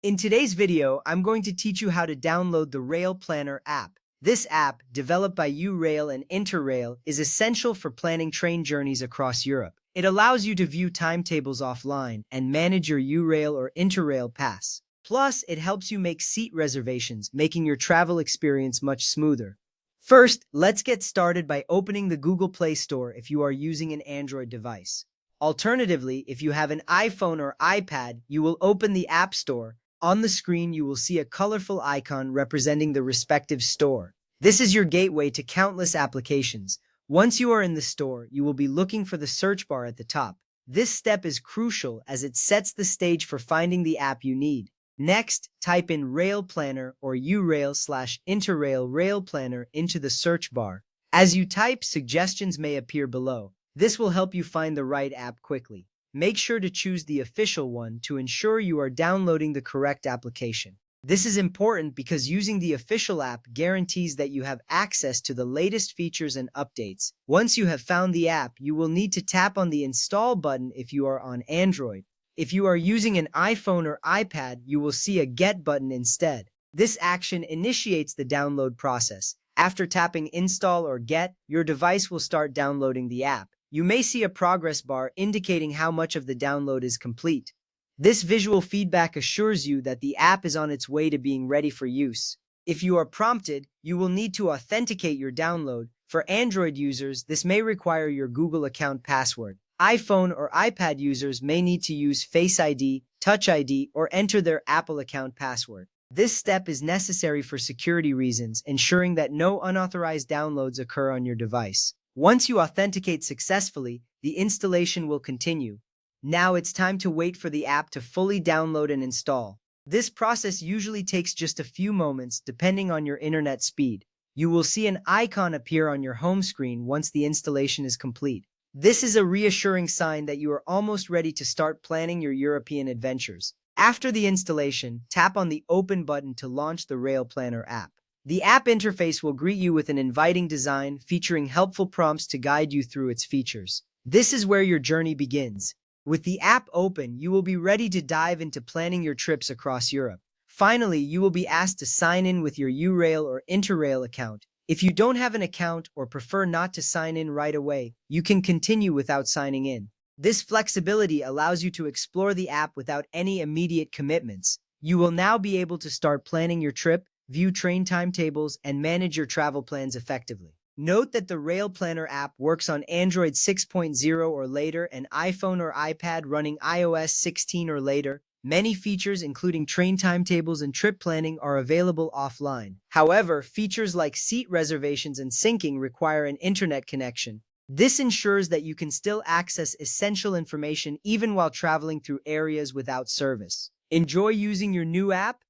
In today's video, I'm going to teach you how to download the Rail Planner app. This app, developed by URail and Interrail, is essential for planning train journeys across Europe. It allows you to view timetables offline and manage your URail or Interrail pass. Plus, it helps you make seat reservations, making your travel experience much smoother. First, let's get started by opening the Google Play Store if you are using an Android device. Alternatively, if you have an iPhone or iPad, you will open the App Store. On the screen, you will see a colorful icon representing the respective store. This is your gateway to countless applications. Once you are in the store, you will be looking for the search bar at the top. This step is crucial as it sets the stage for finding the app you need. Next, type in Rail Planner or URail/Interrail Rail Planner into the search bar. As you type, suggestions may appear below. This will help you find the right app quickly. Make sure to choose the official one to ensure you are downloading the correct application. This is important because using the official app guarantees that you have access to the latest features and updates. Once you have found the app, you will need to tap on the Install button if you are on Android. If you are using an iPhone or iPad, you will see a Get button instead. This action initiates the download process. After tapping Install or Get, your device will start downloading the app. You may see a progress bar indicating how much of the download is complete. This visual feedback assures you that the app is on its way to being ready for use. If you are prompted, you will need to authenticate your download. For Android users, this may require your Google account password. iPhone or iPad users may need to use Face ID, Touch ID, or enter their Apple account password. This step is necessary for security reasons, ensuring that no unauthorized downloads occur on your device. Once you authenticate successfully, the installation will continue. Now it's time to wait for the app to fully download and install. This process usually takes just a few moments, depending on your internet speed. You will see an icon appear on your home screen once the installation is complete. This is a reassuring sign that you are almost ready to start planning your European adventures. After the installation, tap on the Open button to launch the Rail Planner app. The app interface will greet you with an inviting design featuring helpful prompts to guide you through its features. This is where your journey begins. With the app open, you will be ready to dive into planning your trips across Europe. Finally, you will be asked to sign in with your URail or Interrail account. If you don't have an account or prefer not to sign in right away, you can continue without signing in. This flexibility allows you to explore the app without any immediate commitments. You will now be able to start planning your trip, view train timetables, and manage your travel plans effectively. Note that the Rail Planner app works on Android 6.0 or later and iPhone or iPad running iOS 16 or later. Many features, including train timetables and trip planning, are available offline. However, features like seat reservations and syncing require an internet connection. This ensures that you can still access essential information even while traveling through areas without service. Enjoy using your new app?